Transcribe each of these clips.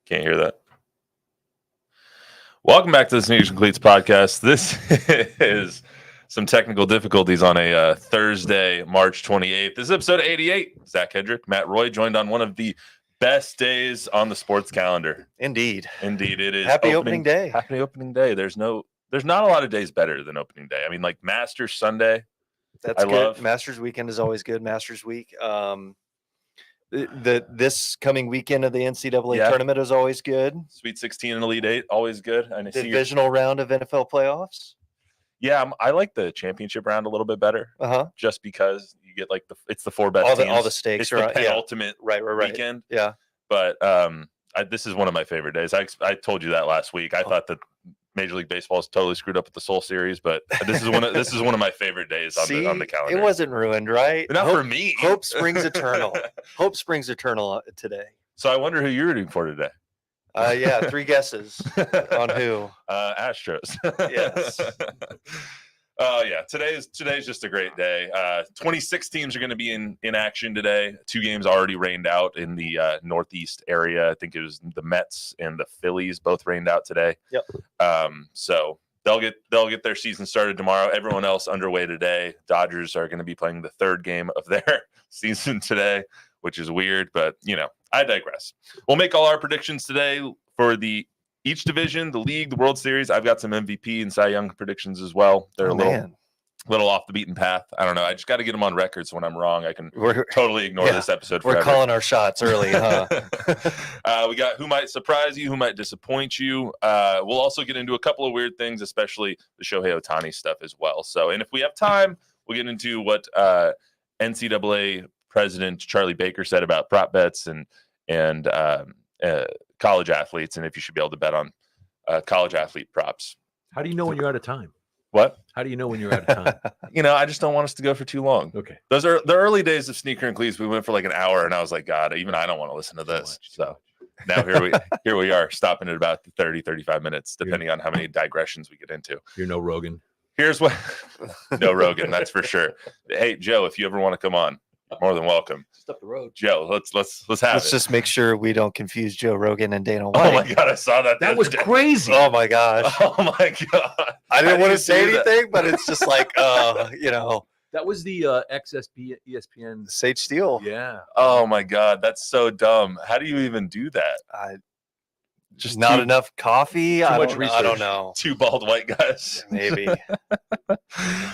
Can't hear that. Welcome back to the Sneakers and Cleats podcast. This is some technical difficulties on a Thursday, March 28th. This is episode 88. Zach Hedrick, Matt Roy, joined on one of the best days on the sports calendar. Indeed, it is. Happy opening day. Happy opening day. There's not a lot of days better than opening day. I mean, like Masters Sunday. That's good. Masters weekend is always good. Masters week. This coming weekend of the NCAA tournament is always good. Sweet 16 and Elite 8, always good. And the divisional round of NFL playoffs. Yeah, I like the championship round a little bit better. Just because you get like it's the four best teams. All the stakes are the ultimate weekend. Yeah. But this is one of my favorite days. I told you that last week. I thought that Major League Baseball is totally screwed up with the Soul Series, but this is one of my favorite days on the calendar. It wasn't ruined, right? Not for me. Hope springs eternal. Hope springs eternal today. So I wonder who you're rooting for today. Three guesses on who. Astros. Yes. Today's just a great day. 26 teams are going to be in action today. 2 games already rained out in the Northeast area. I think it was the Mets and the Phillies both rained out today. Yep. So they'll get their season started tomorrow. Everyone else underway today. Dodgers are going to be playing the 3rd game of their season today, which is weird, but I digress. We'll make all our predictions today for each division, the league, the World Series. I've got some MVP and Cy Young predictions as well. They're a little off the beaten path. I don't know. I just got to get them on record, so when I'm wrong, I can totally ignore this episode forever. We're calling our shots early, huh? We got who might surprise you, who might disappoint you. We'll also get into a couple of weird things, especially the Shohei Ohtani stuff as well. So, and if we have time, we'll get into what NCAA President Charlie Baker said about prop bets and college athletes, and if you should be able to bet on college athlete props. How do you know when you're out of time? What? How do you know when you're out of time? I just don't want us to go for too long. Okay. Those are the early days of Sneaker and Cleats. We went for like an hour, and I was like, God, even I don't want to listen to this. So now here we are, stopping at about 30, 35 minutes, depending on how many digressions we get into. You're no Rogan. Here's what no Rogan, that's for sure. Hey, Joe, if you ever want to come on, more than welcome. Just up the road. Joe, let's have Let's just make sure we don't confuse Joe Rogan and Dana White. Oh my God, I saw that. That was crazy. Oh my gosh. Oh my God. I didn't want to say anything, but it's just like, That was the XSP ESPN. Sage Steele. Yeah. Oh my God, that's so dumb. How do you even do that? Just not enough coffee. I don't know. 2 bald white guys. Maybe. All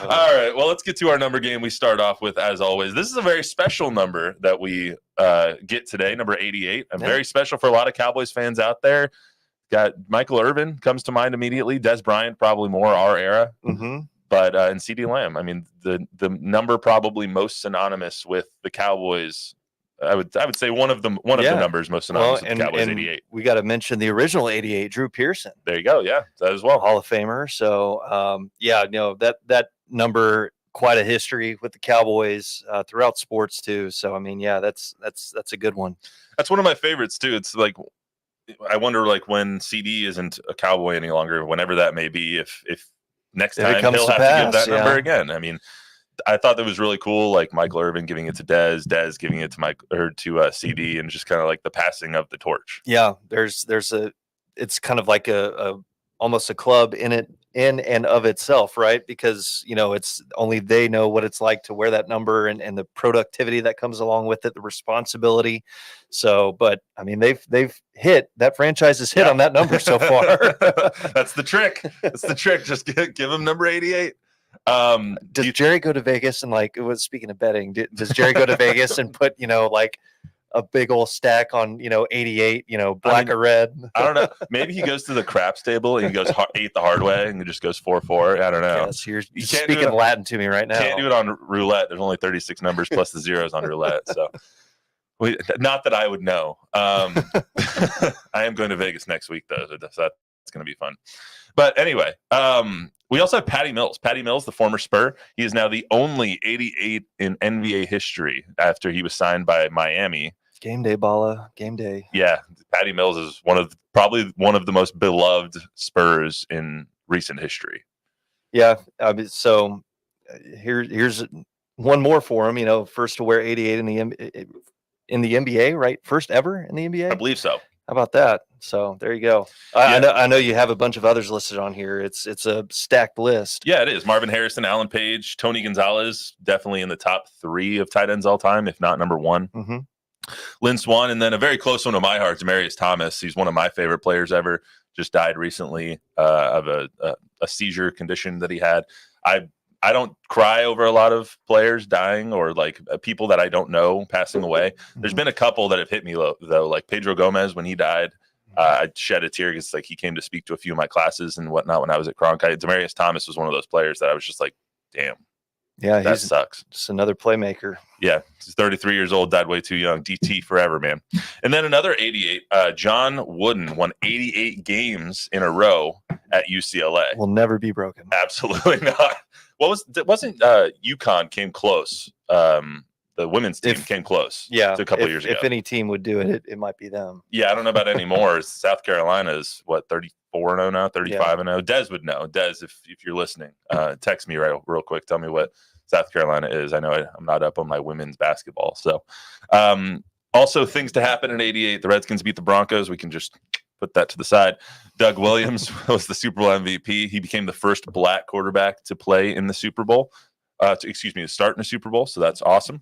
right. Well, let's get to our number game. We start off with, as always, this is a very special number that we get today, number 88. Very special for a lot of Cowboys fans out there. Got Michael Irvin comes to mind immediately. Des Bryant, probably more our era. Mm-hmm. But and CeeDee Lamb. I mean, the number probably most synonymous with the Cowboys. I would say one of the numbers most synonymous with the Cowboys, 88. We got to mention the original 88, Drew Pearson. There you go. Yeah, that as well. Hall of Famer. So, that number, quite a history with the Cowboys throughout sports too. So, I mean, that's a good one. That's one of my favorites too. It's like, I wonder like when CD isn't a Cowboy any longer, whenever that may be, if next time he'll have to give that number again. I mean, I thought that was really cool, like Michael Irvin giving it to Des giving it to CD, and just kind of like the passing of the torch. Yeah, it's kind of like a almost a club in and of itself, right? Because it's only they know what it's like to wear that number and the productivity that comes along with it, the responsibility. So, but I mean, they've hit that franchise has hit on that number so far. That's the trick. Just give them number 88. Does Jerry go to Vegas and speaking of betting, does Jerry go to Vegas and put, like a big old stack on, 88, black or red? I don't know. Maybe he goes to the craps table and he goes 8 the hard way and he just goes 4-4. I don't know. Yes, you're speaking Latin to me right now. Can't do it on roulette. There's only 36 numbers plus the zeros on roulette. So not that I would know. I am going to Vegas next week though. So that's going to be fun. But anyway, we also have Patty Mills. Patty Mills, the former Spur. He is now the only 88 in NBA history after he was signed by Miami. Game day, Bala. Game day. Yeah, Patty Mills is probably one of the most beloved Spurs in recent history. Yeah. So here's one more for him. First to wear 88 in the NBA, right? First ever in the NBA. I believe so. How about that? So there you go. I know you have a bunch of others listed on here. It's a stacked list. Yeah, it is. Marvin Harrison, Alan Page, Tony Gonzalez, definitely in the top 3 of tight ends all time, if not number 1. Mm-hmm. Lynn Swan, and then a very close one to my heart, Demarius Thomas. He's one of my favorite players ever. Just died recently of a seizure condition that he had. I don't cry over a lot of players dying or like people that I don't know passing away. There's been a couple that have hit me though, like Pedro Gomez when he died. I shed a tear because like he came to speak to a few of my classes and whatnot when I was at Cronkite. Demarius Thomas was one of those players that I was just like, damn. Yeah, that sucks. Just another playmaker. Yeah, he's 33 years old, died way too young. DT forever, man. And then another 88. John Wooden won 88 games in a row at UCLA. Will never be broken. Absolutely not. Wasn't UConn came close? The women's team came close. Yeah, a couple years ago. If any team would do it, it might be them. Yeah, I don't know about anymore. South Carolina is what 34-0 now, 35-0. Des would know. Des, if you're listening, text me real quick. Tell me what South Carolina is. I know I'm not up on my women's basketball. So, also things to happen in '88. The Redskins beat the Broncos. We can just put that to the side. Doug Williams was the Super Bowl MVP. He became the first black quarterback to play in the Super Bowl. To start in a Super Bowl. So that's awesome.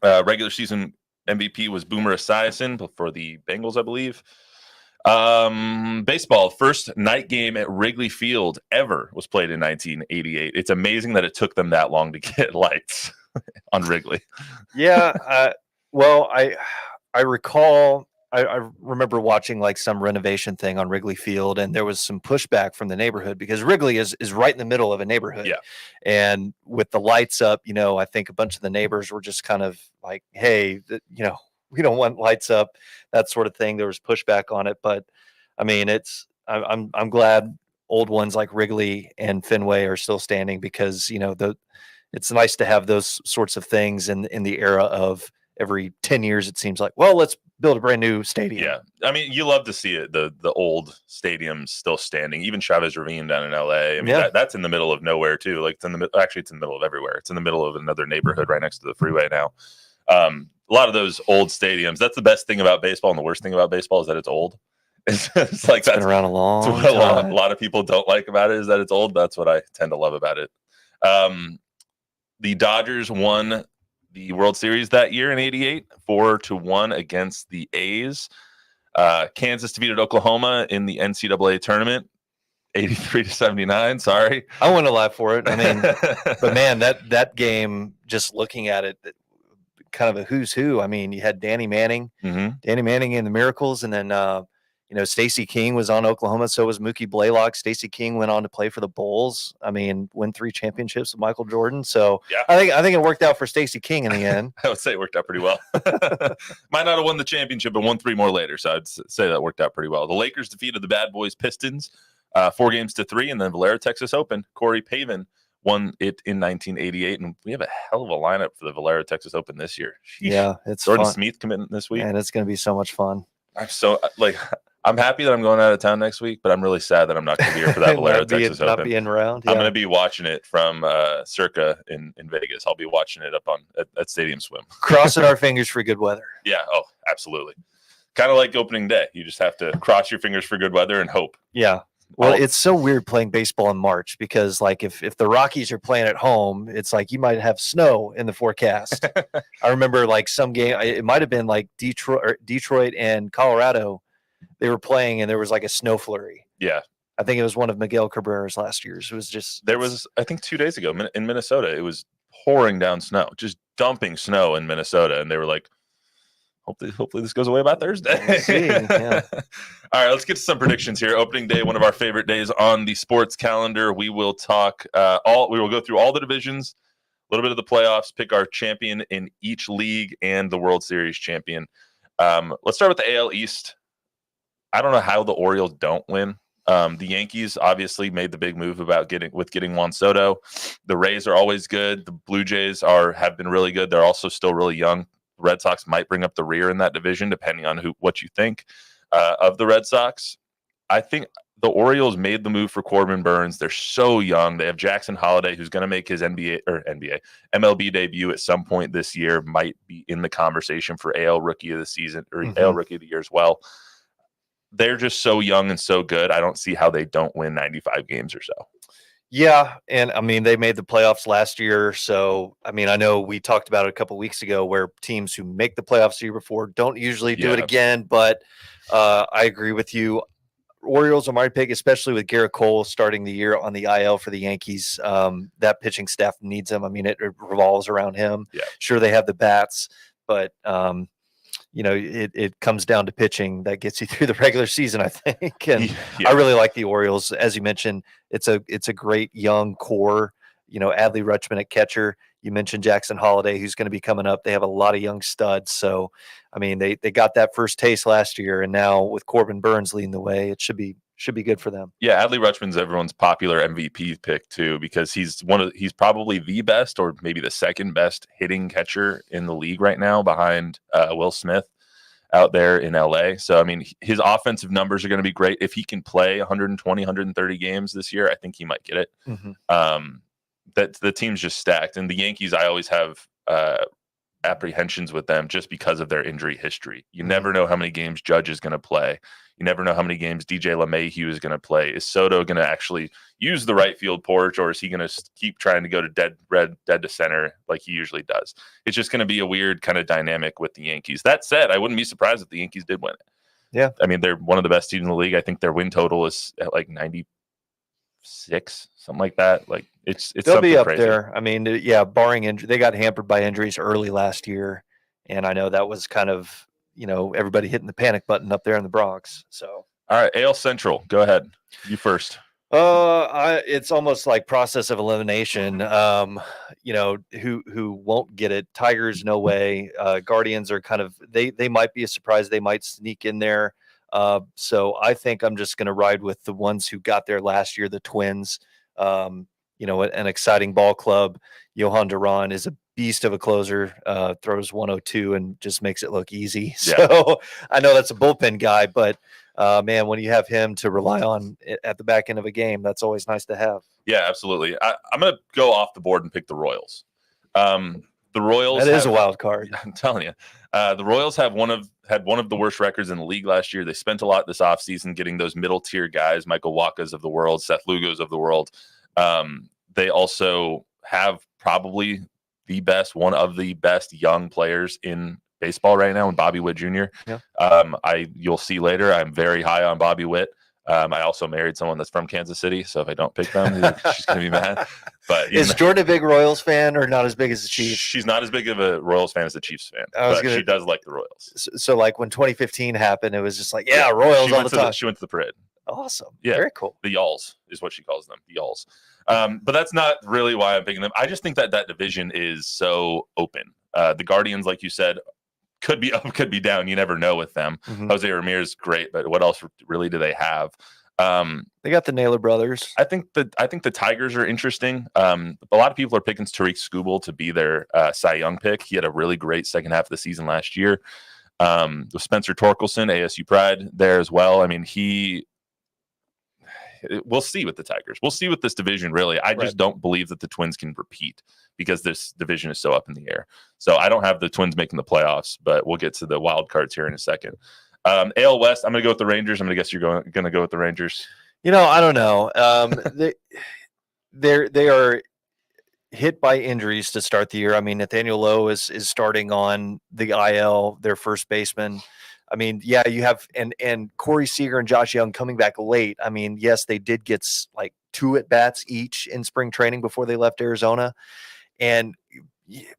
Regular season MVP was Boomer Esiason for the Bengals, I believe. Baseball, first night game at Wrigley Field ever was played in 1988. It's amazing that it took them that long to get lights on Wrigley. Yeah. Well, I recall, I remember watching like some renovation thing on Wrigley Field, and there was some pushback from the neighborhood because Wrigley is right in the middle of a neighborhood. Yeah. And with the lights up, I think a bunch of the neighbors were just kind of like, hey, we don't want lights up, that sort of thing. There was pushback on it, but I mean, I'm glad old ones like Wrigley and Fenway are still standing because it's nice to have those sorts of things in the era of every 10 years. It seems like, well, let's build a brand new stadium. Yeah, I mean, you love to see it. The old stadiums still standing. Even Chavez Ravine down in LA. I mean, that's in the middle of nowhere too. Like it's in the middle of everywhere. It's in the middle of another neighborhood right next to the freeway now. A lot of those old stadiums. That's the best thing about baseball, and the worst thing about baseball is that it's old. It's like that's been around a long time. A lot of people don't like about it is that it's old. That's what I tend to love about it. The Dodgers won the World Series that year in '88, 4-1 against the A's. Kansas defeated Oklahoma in the NCAA tournament, 83-79. Sorry, I want to laugh for it. I mean, but man, that game, just looking at it, kind of a who's who. I mean, you had Danny Manning and the Miracles, and then Stacey King was on Oklahoma. So was Mookie Blaylock. Stacey King went on to play for the Bulls. I mean, win 3 championships with Michael Jordan. So yeah. I think it worked out for Stacey King in the end. I would say it worked out pretty well. Might not have won the championship, but won 3 more later. So I'd say that worked out pretty well. The Lakers defeated the Bad Boys Pistons 4-3, and then Valero Texas Open. Corey Pavin won it in 1988, and we have a hell of a lineup for the Valero Texas Open this year. Sheesh. Yeah, it's Jordan fun. Smith committing this week, and it's going to be so much fun. I'm happy that I'm going out of town next week, but I'm really sad that I'm not going to be here for that Valero Texas Open. Not being around. Yeah. I'm going to be watching it from Circa in Vegas. I'll be watching it up at Stadium Swim. Crossing our fingers for good weather. Yeah. Oh, absolutely. Kind of like opening day. You just have to cross your fingers for good weather and hope. Yeah. Well, it's so weird playing baseball in March because, like, if the Rockies are playing at home, it's like you might have snow in the forecast. I remember, like, some game, it might have been like Detroit and Colorado. They were playing, and there was like a snow flurry. Yeah, I think it was one of Miguel Cabrera's last years. It was just I think 2 days ago in Minnesota, it was pouring down snow, just dumping snow in Minnesota, and they were like, Hopefully this goes away by Thursday. We'll see. Yeah. All right, let's get to some predictions here. Opening day, one of our favorite days on the sports calendar. We will talk we will go through all the divisions, a little bit of the playoffs, pick our champion in each league and the World Series champion. Let's start with the AL East. I don't know how the Orioles don't win. The Yankees obviously made the big move about getting Juan Soto. The Rays are always good. The Blue Jays have been really good. They're also still really young. Red Sox might bring up the rear in that division, depending on what you think of the Red Sox. I think the Orioles made the move for Corbin Burns. They're so young. They have Jackson Holliday, who's going to make his MLB debut at some point this year. Might be in the conversation for AL Rookie of the season or AL Rookie of the Year as well. they're just so young and so good. I don't see how they don't win 95 games or so. Yeah, and I mean they made the playoffs last year, so I mean I know we talked about it a couple weeks ago where teams who make the playoffs the year before don't usually do it Yeah. again. But I agree with you. Orioles are my pick, especially with Garrett Cole starting the year on the IL for the Yankees. That pitching staff needs him. I mean, it revolves around him. Yeah. Sure, they have the bats, but it comes down to pitching that gets you through the regular season, I think. And I really like the Orioles. As you mentioned, it's a great young core. Adley Rutschman at catcher. You mentioned Jackson Holiday, who's going to be coming up. They have a lot of young studs. So, I mean, they got that first taste last year, and now with Corbin Burns leading the way, it should be good for them. Yeah, Adley Rutschman's everyone's popular MVP pick too, because he's probably the best or maybe the second best hitting catcher in the league right now, behind Will Smith out there in LA. So, I mean, his offensive numbers are going to be great. If he can play 120, 130 games this year, I think he might get it. Mm-hmm. That the team's just stacked. And the Yankees, I always have apprehensions with them just because of their injury history. You never know how many games Judge is going to play. You never know how many games DJ LeMahieu is going to play. Is Soto going to actually use the right field porch, or is he going to keep trying to go to dead to center like he usually does? It's just going to be a weird kind of dynamic with the Yankees. That said, I wouldn't be surprised if the Yankees did win it. Yeah. I mean, they're one of the best teams in the league. I think their win total is at like 96, something like that. Like it's they'll be up crazy there. I mean, yeah, barring injury, they got hampered by injuries early last year, and I know that was kind of everybody hitting the panic button up there in the Bronx. So, all right, AL Central, go ahead, you first. It's almost like process of elimination. Who won't get it? Tigers, no way. Guardians are kind of they might be a surprise. They might sneak in there. So I think I'm just going to ride with the ones who got there last year, the Twins. An exciting ball club. Johan Duran is a beast of a closer, throws 102 and just makes it look easy. Yeah. So I know that's a bullpen guy, but man, when you have him to rely on at the back end of a game, that's always nice to have. Yeah, absolutely. I'm going to go off the board and pick the Royals. The Royals is a wild card. I'm telling you, the Royals had one of the worst records in the league last year. They spent a lot this offseason getting those middle tier guys, Michael Wacha's of the world, Seth Lugo's of the world. They also have probably one of the best young players in baseball right now, in Bobby Witt Jr. Yeah. You'll see later, I'm very high on Bobby Witt. I also married someone that's from Kansas City, so if I don't pick them, she's going to be mad. But is Jordan a big Royals fan or not as big as the Chiefs? She's not as big of a Royals fan as the Chiefs fan, but she does like the Royals. So like when 2015 happened, it was just like, Royals all the time. She went to the parade. Awesome. Yeah. Very cool. The Y'alls is what she calls them. The Y'alls. But that's not really why I'm picking them. I just think that division is so open. The Guardians, like you said, could be up, could be down. You never know with them. Mm-hmm. Jose Ramirez, great, but what else really do they have? They got the Naylor brothers. I think the Tigers are interesting. A lot of people are picking Tariq Skubal to be their Cy Young pick. He had a really great second half of the season last year. With Spencer Torkelson, ASU Pride there as well. I mean, we'll see with the Tigers. We'll see with this division, really. I just don't believe that the Twins can repeat because this division is so up in the air. So I don't have the Twins making the playoffs, but we'll get to the wild cards here in a second. AL West, I'm going to go with the Rangers. I'm going to guess you're going to go with the Rangers. I don't know. They are hit by injuries to start the year. I mean, Nathaniel Lowe is starting on the IL, their first baseman. I mean, yeah, you have and Corey Seager and Josh Young coming back late. I mean, yes, they did get like 2 at-bats each in spring training before they left Arizona. And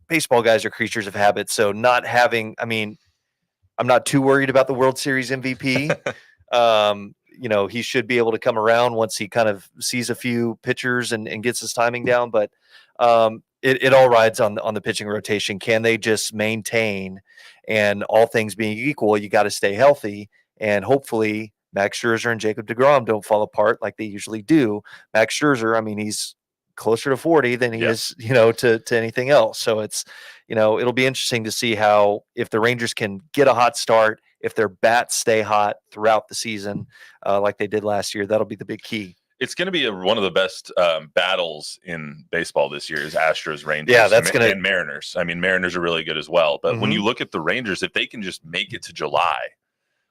baseball guys are creatures of habit. So not having, I mean, I'm not too worried about the World Series MVP. He should be able to come around once he kind of sees a few pitchers and gets his timing down. But it all rides on the pitching rotation. Can they just maintain? And all things being equal, you got to stay healthy. And hopefully Max Scherzer and Jacob deGrom don't fall apart like they usually do. Max Scherzer, I mean, he's closer to 40 than he is, to anything else. So it's, it'll be interesting to see if the Rangers can get a hot start, if their bats stay hot throughout the season, like they did last year. That'll be the big key. It's going to be one of the best battles in baseball this year is Astros, Rangers, and Mariners. I mean, Mariners are really good as well. But when you look at the Rangers, if they can just make it to July,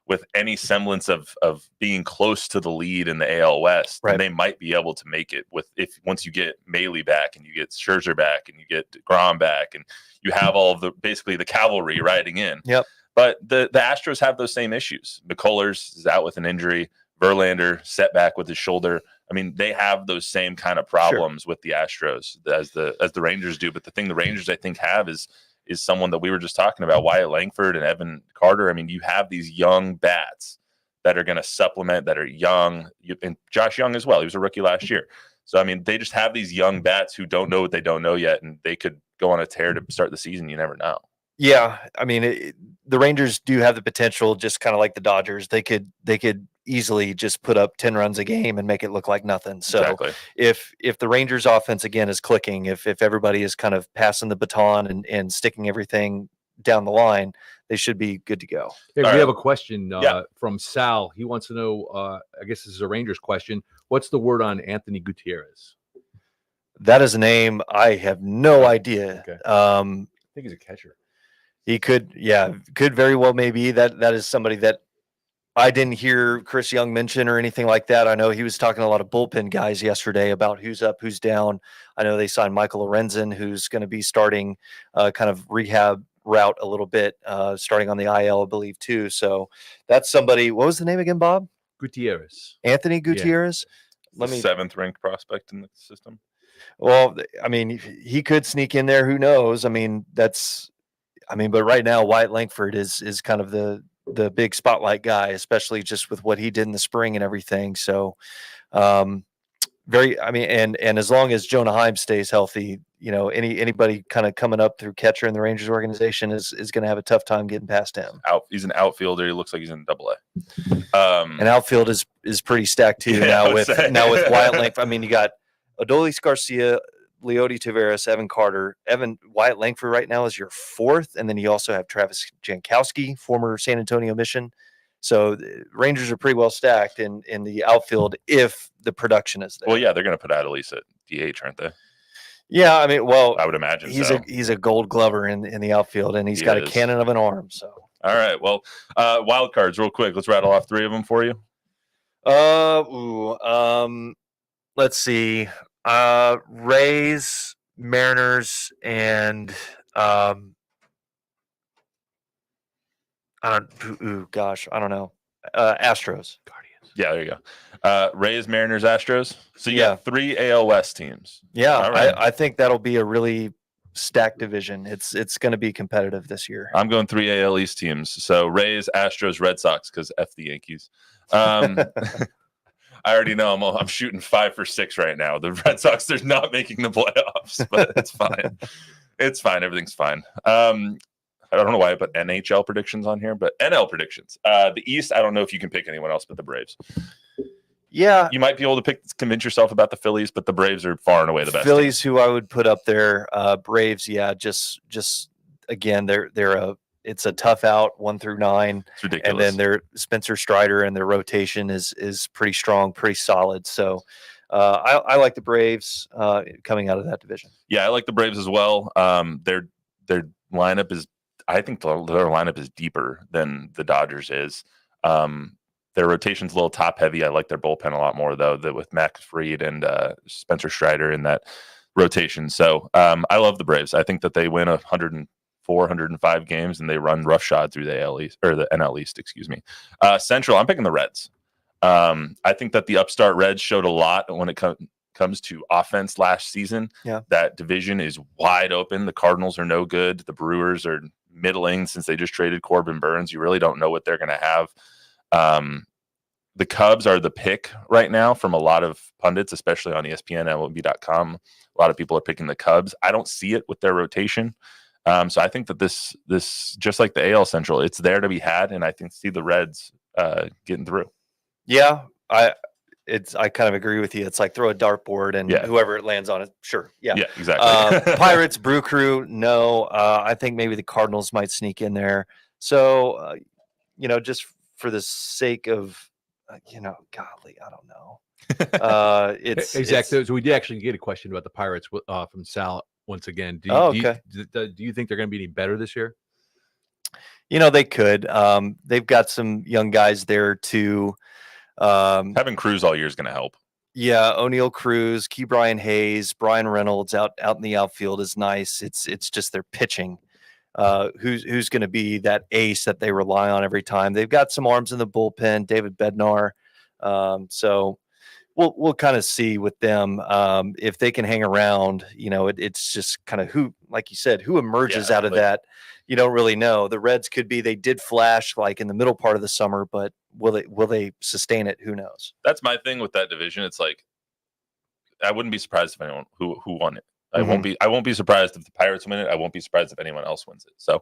with any semblance of being close to the lead in the AL West, Right. then they might be able to make it with once you get Maile back and you get Scherzer back and you get DeGrom back and you have all of basically the cavalry riding in. Yep. But the Astros have those same issues. McCullers is out with an injury. Verlander setback with his shoulder. I mean, they have those same kind of problems with the Astros as the Rangers do. But the thing the Rangers, I think, have is someone that we were just talking about, Wyatt Langford and Evan Carter. I mean, you have these young bats that are going to supplement, that are young, and Josh Young as well. He was a rookie last year. So, I mean, they just have these young bats who don't know what they don't know yet, and they could go on a tear to start the season. You never know. Yeah, I mean, the Rangers do have the potential, just kind of like the Dodgers. They could easily just put up 10 runs a game and make it look like nothing. So Exactly. if the Rangers offense again is clicking, if everybody is kind of passing the baton and sticking everything down the line, they should be good to go. Hey, we All have right. a question from Sal. He wants to know, I guess this is a Rangers question. What's the word on Anthony Gutierrez? That is a name I have no idea. Okay. I think he's a catcher. He could very well maybe. That is somebody that I didn't hear Chris Young mention or anything like that. I know he was talking to a lot of bullpen guys yesterday about who's up, who's down. I know they signed Michael Lorenzen, who's going to be starting kind of rehab route a little bit, starting on the IL, I believe, too. So that's somebody. What was the name again, Bob? Gutierrez. Anthony Gutierrez. The 7th ranked prospect in the system. Well, I mean, he could sneak in there. Who knows? I mean, but right now Wyatt Langford is kind of the big spotlight guy, especially just with what he did in the spring and everything. So, and as long as Jonah Heim stays healthy, anybody kind of coming up through catcher in the Rangers organization is going to have a tough time getting past him. He's an outfielder. He looks like he's in AA. And outfield is pretty stacked too now with Wyatt Langford. I mean, you got Adolis Garcia, Leody Taveras, Evan Carter, Wyatt Langford right now is your 4th, and then you also have Travis Jankowski, former San Antonio Mission. So the Rangers are pretty well stacked in the outfield if the production is there. Well, yeah, they're going to put Adolis at DH, aren't they? Yeah, I mean, well, I would imagine he's a Gold Glover in the outfield, and he's got a cannon of an arm. So, all right, well, wild cards, real quick. Let's rattle off 3 of them for you. Let's see. Rays, Mariners, and I don't know. Astros. Guardians. Yeah, there you go. Rays, Mariners, Astros. So you got 3 AL West teams. Yeah, all right. I think that'll be a really stacked division. It's going to be competitive this year. I'm going 3 AL East teams. So Rays, Astros, Red Sox, because F the Yankees. I already know I'm shooting 5 for 6 right now. The Red Sox, they're not making the playoffs, but it's fine. It's fine. Everything's fine. I don't know why I put NHL predictions on here, but NL predictions. The East, I don't know if you can pick anyone else but the Braves. Yeah. You might be able to convince yourself about the Phillies, but the Braves are far and away the best. Phillies, who I would put up there. Braves, yeah, just again, it's a tough out 1 through 9. It's ridiculous. And then their Spencer Strider and their rotation is pretty strong, pretty solid. So I like the Braves coming out of that division. Yeah, I like the Braves as well. Their lineup is, I think their lineup is deeper than the Dodgers is. Their rotation's a little top heavy. I like their bullpen a lot more though, with Max Fried and Spencer Strider in that rotation. So I love the Braves. I think that they win 105 games and they run roughshod through the AL East, or the NL East, excuse me. Central, I'm picking the Reds. I think that the upstart Reds showed a lot when it comes to offense last season. Yeah. That division is wide open. The Cardinals are no good. The Brewers are middling since they just traded Corbin Burns. You really don't know what they're going to have. The Cubs are the pick right now from a lot of pundits, especially on ESPN, MLB.com. A lot of people are picking the Cubs. I don't see it with their rotation. So I think that this just like the AL Central, it's there to be had, and I think see the Reds getting through. Yeah, I kind of agree with you. It's like throw a dartboard and whoever it lands on it, sure. Yeah, exactly. Pirates, Brew Crew, no. I think maybe the Cardinals might sneak in there. So, just for the sake of, golly, I don't know. It's exactly. So we did actually get a question about the Pirates from Sal once again. Do you think they're going to be any better this year? They could. They've got some young guys there too. Having Cruz all year is going to help. Yeah, O'Neal Cruz, Key Brian Hayes, Brian Reynolds out in the outfield is nice. It's just their pitching. Who's going to be that ace that they rely on every time? They've got some arms in the bullpen, David Bednar. So we'll kind of see with them if they can hang around. It's just kind of who, like you said, who emerges out of that. You don't really know. The Reds could be. They did flash like in the middle part of the summer, but will they sustain it? Who knows? That's my thing with that division. It's like I wouldn't be surprised if anyone who won it. I won't be surprised if the Pirates win it. I won't be surprised if anyone else wins it. So,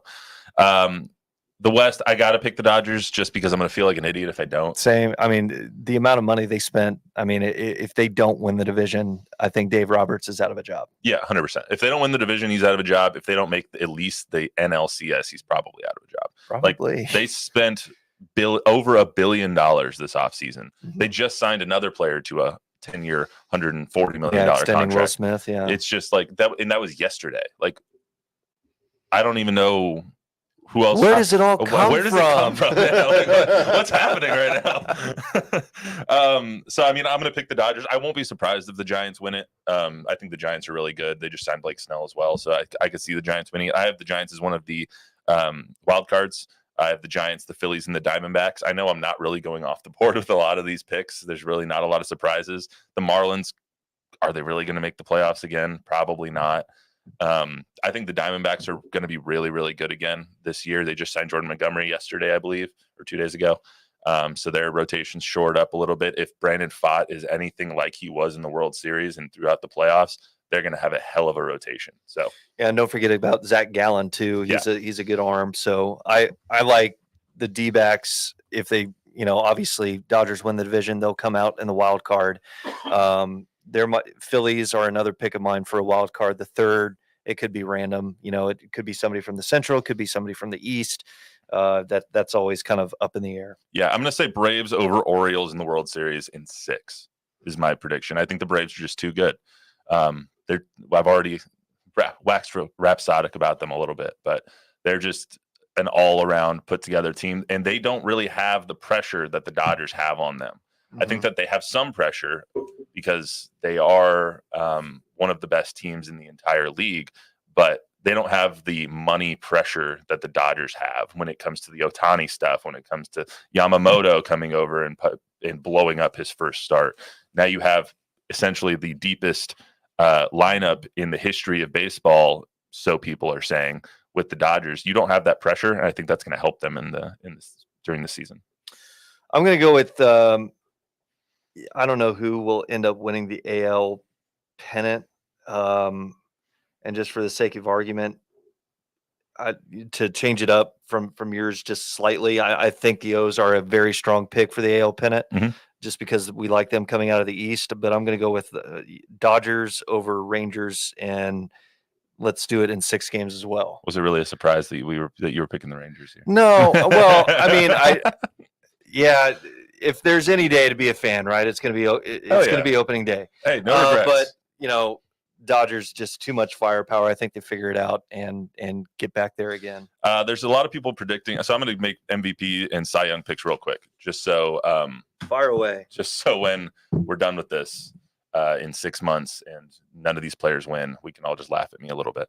the West, I got to pick the Dodgers just because I'm going to feel like an idiot if I don't. Same. I mean, the amount of money they spent. I mean, if they don't win the division, I think Dave Roberts is out of a job. Yeah, 100%. If they don't win the division, he's out of a job. If they don't make at least the NLCS, he's probably out of a job. Probably. Like, they spent over $1 billion this offseason. Mm-hmm. They just signed another player to a 10-year, $140 million extending contract. Will Smith. Yeah, it's just like that, and that was yesterday. Like, I don't even know. Who else? Where does it all come from? Where does it come from? Yeah, like, what's happening right now? So, I mean, I'm going to pick the Dodgers. I won't be surprised if the Giants win it. I think the Giants are really good. They just signed Blake Snell as well. So I could see the Giants winning it. I have the Giants as one of the wild cards. I have the Giants, the Phillies, and the Diamondbacks. I know I'm not really going off the board with a lot of these picks. There's really not a lot of surprises. The Marlins, are they really going to make the playoffs again? Probably not. I think the Diamondbacks are going to be really, really good again this year. They just signed Jordan Montgomery yesterday, I believe, or 2 days ago. So their rotation's shored up a little bit. If Brandon Pfaadt is anything like he was in the World Series and throughout the playoffs, they're going to have a hell of a rotation. So yeah, and don't forget about Zach Gallen too. He's a good arm. So I like the D-backs. If they, obviously Dodgers win the division, they'll come out in the wild card. Phillies are another pick of mine for a wild card. The third, it could be random. It could be somebody from the Central, it could be somebody from the East. That's always kind of up in the air. Yeah, I'm going to say Braves over Orioles in the World Series in 6 is my prediction. I think the Braves are just too good. I've already waxed rhapsodic about them a little bit, but they're just an all-around put-together team, and they don't really have the pressure that the Dodgers have on them. I think that they have some pressure because they are one of the best teams in the entire league, but they don't have the money pressure that the Dodgers have when it comes to the Ohtani stuff, when it comes to Yamamoto coming over and blowing up his first start. Now you have essentially the deepest lineup in the history of baseball, so people are saying, with the Dodgers. You don't have that pressure, and I think that's going to help them during the season. I'm going to go with I don't know who will end up winning the AL pennant. And just for the sake of argument, to change it up from yours just slightly, I think the O's are a very strong pick for the AL pennant, just because we like them coming out of the East. But I'm going to go with Dodgers over Rangers, and let's do it in 6 games as well. Was it really a surprise that you were picking the Rangers here? No, well, I mean, yeah. If there's any day to be a fan, right, it's going to be opening day. Hey, no regrets. But Dodgers just too much firepower. I think they figure it out and get back there again. There's a lot of people predicting. So I'm going to make MVP and Cy Young picks real quick, just so fire away. Just so when we're done with this in 6 months and none of these players win, we can all just laugh at me a little bit.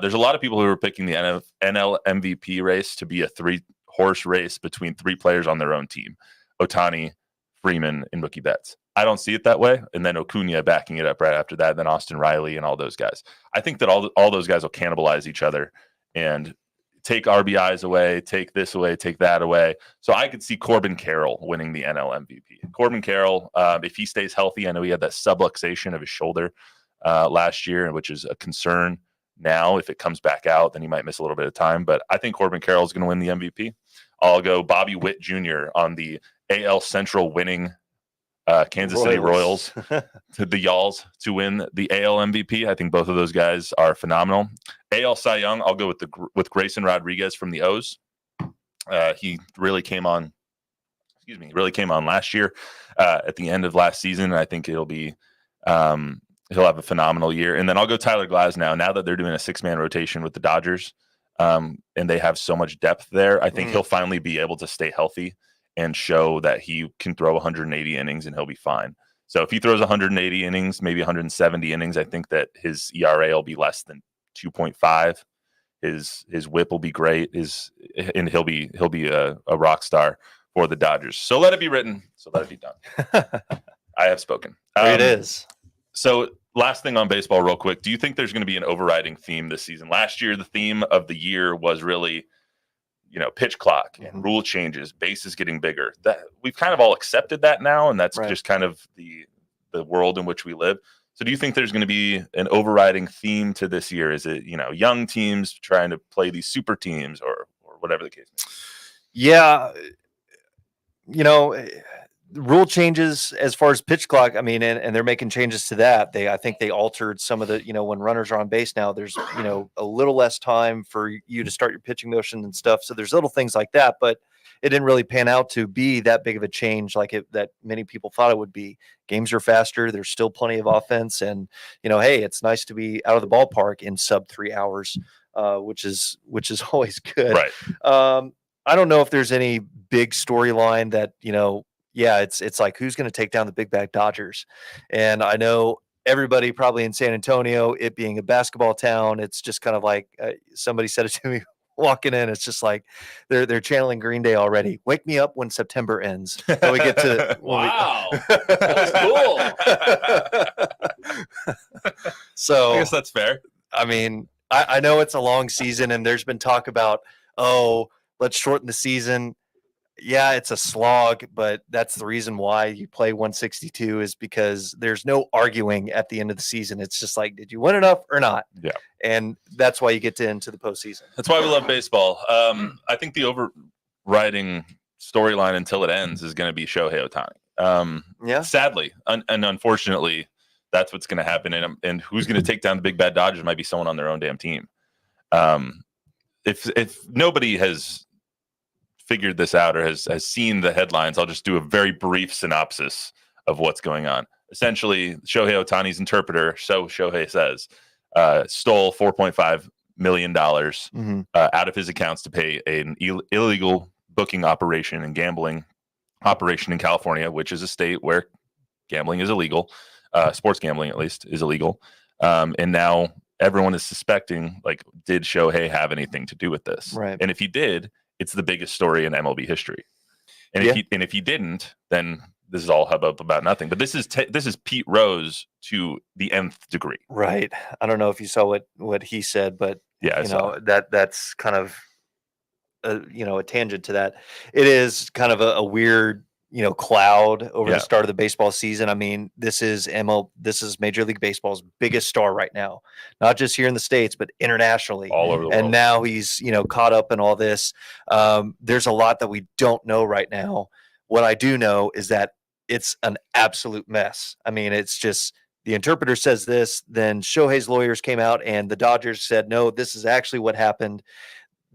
There's a lot of people who are picking the NL MVP race to be a 3-horse race between 3 players on their own team: Ohtani, Freeman, and Mookie Betts. I don't see it that way. And then Acuna backing it up right after that, then Austin Riley and all those guys. I think that all those guys will cannibalize each other and take RBIs away, take this away, take that away. So I could see Corbin Carroll winning the NL MVP. Corbin Carroll, if he stays healthy, I know he had that subluxation of his shoulder last year, which is a concern now. If it comes back out, then he might miss a little bit of time. But I think Corbin Carroll is going to win the MVP. I'll go Bobby Witt Jr. on the AL Central winning Kansas City Royals to the Y'alls to win the AL MVP. I think both of those guys are phenomenal. AL Cy Young, I'll go with Grayson Rodriguez from the O's. He really came on last year at the end of last season. And I think he'll have a phenomenal year. And then I'll go Tyler Glasnow. Now that they're doing a 6-man rotation with the Dodgers, and they have so much depth there. I think he'll finally be able to stay healthy and show that he can throw 180 innings and he'll be fine. So if he throws 180 innings, maybe 170 innings, I think that his ERA will be less than 2.5. His whip will be great. And he'll be a rock star for the Dodgers. So let it be written. So let it be done. I have spoken. There it is. So last thing on baseball real quick. Do you think there's going to be an overriding theme this season? Last year, the theme of the year was really, pitch clock and rule changes, bases getting bigger. That we've kind of all accepted that now, and that's just kind of the world in which we live. So do you think there's going to be an overriding theme to this year? Is it, young teams trying to play these super teams or whatever the case may be? Yeah. Rule changes as far as pitch clock. I mean, and they're making changes to that. I think they altered some of the, when runners are on base now, there's, a little less time for you to start your pitching motion and stuff. So there's little things like that, but it didn't really pan out to be that big of a change that many people thought it would be. Games are faster. There's still plenty of offense, and hey, it's nice to be out of the ballpark in sub 3 hours, which is always good. Right. I don't know if there's any big storyline that, it's like, who's going to take down the big bad Dodgers? And I know everybody probably in San Antonio, it being a basketball town, it's just kind of like somebody said it to me walking in. It's just like they're channeling Green Day already. Wake me up when September ends. When we get to wow, that was cool. So I guess that's fair. I mean, I know it's a long season, and there's been talk about, let's shorten the season. Yeah, it's a slog, but that's the reason why you play 162 is because there's no arguing at the end of the season. It's just like, did you win enough or not? Yeah. And that's why you get into the postseason. That's why we love baseball. I think the overriding storyline until it ends is going to be Shohei Ohtani. Sadly, and unfortunately, that's what's going to happen. And who's going to take down the big bad Dodgers might be someone on their own damn team. If nobody has figured this out or has seen the headlines, I'll just do a very brief synopsis of what's going on. Essentially, Shohei Ohtani's interpreter, so Shohei says, stole $4.5 million out of his accounts to pay an illegal booking operation and gambling operation in California, which is a state where gambling is illegal. Sports gambling, at least, is illegal. And now everyone is suspecting, did Shohei have anything to do with this? Right. And if he did, it's the biggest story in MLB history. And if he didn't, then this is all hubbub about nothing. But this is Pete Rose to the nth degree. Right. I don't know if you saw what he said, but that's kind of a tangent to that. It is kind of a weird cloud over the start of the baseball season. I mean, this is Major League Baseball's biggest star right now, not just here in the States, but internationally, all over the world. And now he's, caught up in all this. There's a lot that we don't know right now. What I do know is that it's an absolute mess. I mean, it's just, the interpreter says this, then Shohei's lawyers came out and the Dodgers said, no, this is actually what happened.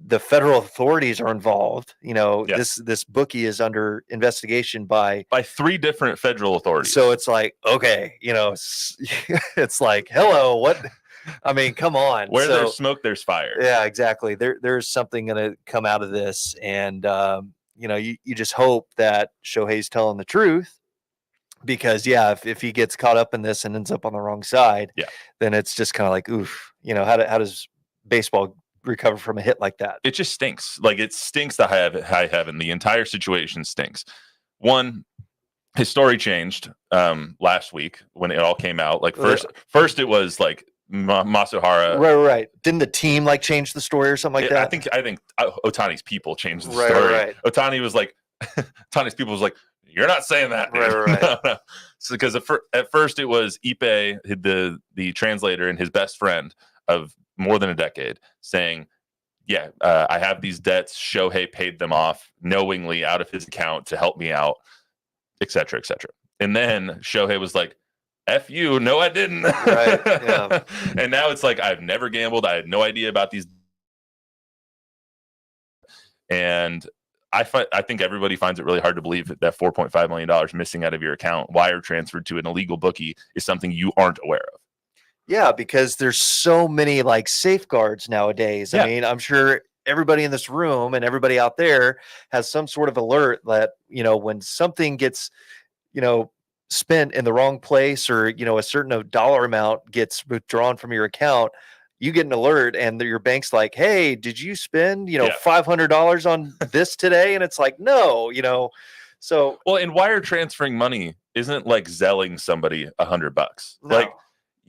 The federal authorities are involved. This bookie is under investigation by 3 different federal authorities. So it's like, okay, it's like, hello, what? I mean, come on. Where there's smoke, there's fire. Yeah, exactly. There's something going to come out of this, and you just hope that Shohei's telling the truth, because if he gets caught up in this and ends up on the wrong side, then it's just kind of like, oof. How does baseball recover from a hit like that? It just stinks. It stinks the high heaven. The entire situation stinks. One, his story changed last week when it all came out. First it was Masuhara. Right. Didn't the team change the story or something like that? I think Ohtani's people changed the story. Right. Ohtani was Ohtani's people was you're not saying that. Right. No. So because at first it was Ipe, the translator, and his best friend of more than a decade, saying, I have these debts. Shohei paid them off knowingly out of his account to help me out, et cetera, et cetera. And then Shohei was like, F you. No, I didn't. Right. Yeah. And now it's I've never gambled. I had no idea about these. And I think everybody finds it really hard to believe that $4.5 million missing out of your account, wire transferred to an illegal bookie, is something you aren't aware of. Yeah, because there's so many like safeguards nowadays. Yeah. I mean, I'm sure everybody in this room and everybody out there has some sort of alert that, when something gets, you know, spent in the wrong place, or, a certain dollar amount gets withdrawn from your account, you get an alert and your bank's like, "Hey, did you spend, Yeah. $500 on this today?" And it's like, "No," So Well, and wire transferring money isn't like Zelling somebody $100. no. Like,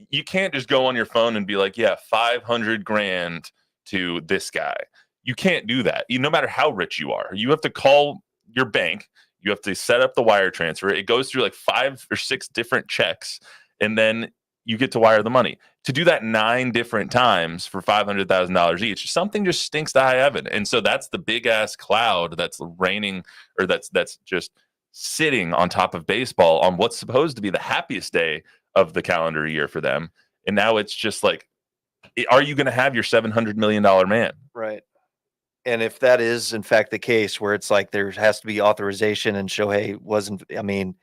you can't just go on your phone and be like, yeah, 500 grand to this guy. You can't do that. No matter how rich you are, you have to call your bank. You have to set up the wire transfer. It goes through like 5 or 6 different checks, and then you get to wire the money. To do that 9 different times for $500,000 each, something just stinks to high heaven. And so that's the big ass cloud that's raining, or that's just sitting on top of baseball on what's supposed to be the happiest day of the calendar year for them. And now it's just like, are you going to have your $700 million man? Right. And if that is in fact the case, where it's like there has to be authorization and Shohei wasn't, I mean,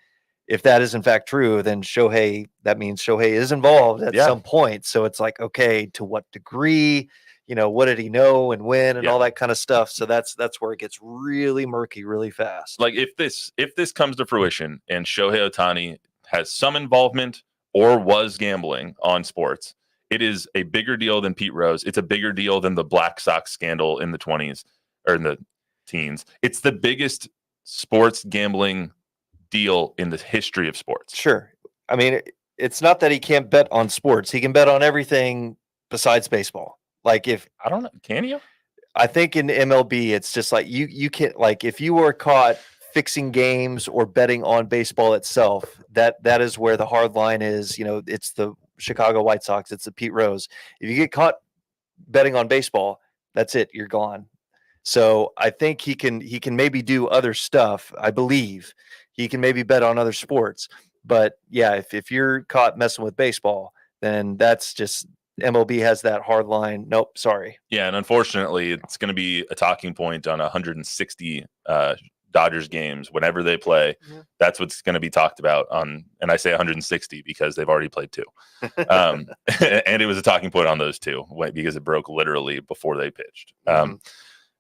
if that is in fact true, then that means Shohei is involved at some point. So it's like, okay, to what degree, what did he know and when and all that kind of stuff. So that's where it gets really murky really fast. Like, if this comes to fruition and Shohei Ohtani has some involvement or was gambling on sports, it is a bigger deal than Pete Rose. It's a bigger deal than the Black Sox scandal in the 20s or in the teens. It's the biggest sports gambling deal in the history of sports. Sure. I mean, it's not that he can't bet on sports. He can bet on everything besides baseball. Like, I don't know, can you? I think in MLB, it's just like you can't, like, if you were caught fixing games or betting on baseball itself, that is where the hard line is. It's the Chicago White Sox, it's the Pete Rose. If you get caught betting on baseball, that's it, you're gone. So I think he can maybe do other stuff. I believe he can maybe bet on other sports. But yeah, if you're caught messing with baseball, then that's just, MLB has that hard line. Nope, sorry. Yeah, and unfortunately, it's going to be a talking point on 160 Dodgers games whenever they play. Yeah. That's what's going to be talked about on, and I say 160 because they've already played 2. And it was a talking point on those 2 because it broke literally before they pitched.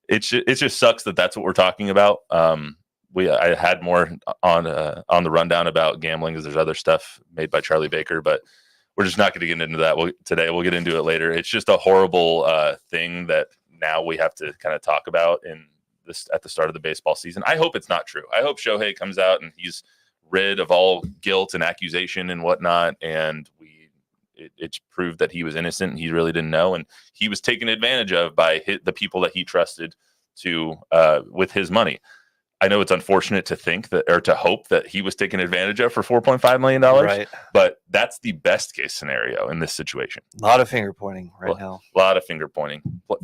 It just sucks that that's what we're talking about. I had more on the rundown about gambling because there's other stuff made by Charlie Baker, but we're just not going to get into that today. We'll get into it later. It's just a horrible thing that now we have to kind of talk about at the start of the baseball season. I hope it's not true. I hope Shohei comes out and he's rid of all guilt and accusation and whatnot, and it's proved that he was innocent and he really didn't know, and he was taken advantage of by the people that he trusted with his money. I know it's unfortunate to think that, or to hope that he was taken advantage of for $4.5 million, right? But that's the best case scenario in this situation. A lot of finger pointing now. A lot of finger pointing.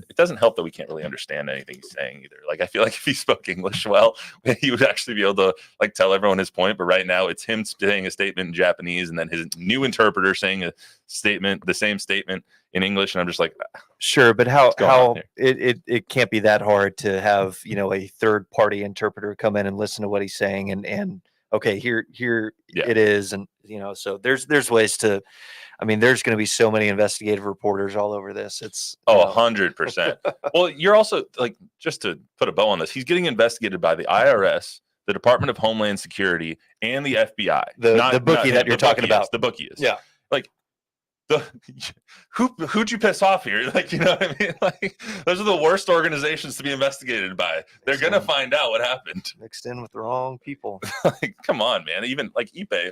It doesn't help that we can't really understand anything he's saying either. Like, I feel like if he spoke English well, he would actually be able to like tell everyone his point. But right now, it's him saying a statement in Japanese and then his new interpreter saying the same statement in English, and I'm just like, sure, but how it can't be that hard to have a third party interpreter come in and listen to what he's saying and okay, here it is, and so there's ways to. I mean, there's going to be so many investigative reporters all over this. It's 100%. Well, you're also like, just to put a bow on this, he's getting investigated by the IRS, the Department of Homeland Security, and the FBI. The bookie that you're talking about. The bookie is. Yeah. Like, who'd you piss off here? Like, you know what I mean? Like, those are the worst organizations to be investigated by. They're gonna find out what happened. Mixed in with the wrong people. Like, come on, man. Even like Ipe,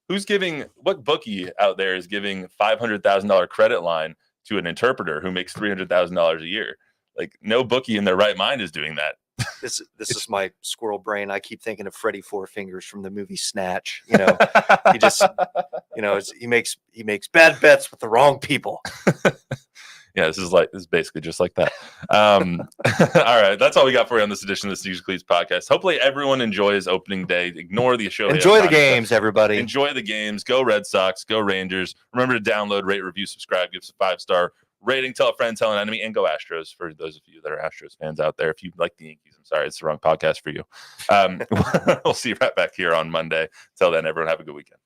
who's giving, what bookie out there is giving $500,000 credit line to an interpreter who makes $300,000 a year? Like, no bookie in their right mind is doing that. This is my squirrel brain. I keep thinking of Freddy Four Fingers from the movie Snatch. He just, he makes bad bets with the wrong people. Yeah, this is basically just like that. All right, that's all we got for you on this edition of the Sneakers Cleats podcast. Hopefully, everyone enjoys opening day. Ignore the show. Enjoy the games, everybody. Enjoy the games. Go Red Sox. Go Rangers. Remember to download, rate, review, subscribe, give us a 5-star rating, tell a friend, tell an enemy, and go Astros. For those of you that are Astros fans out there, if you like the Yankees, I'm sorry, it's the wrong podcast for you. We'll see you right back here on Monday. Till then, everyone have a good weekend.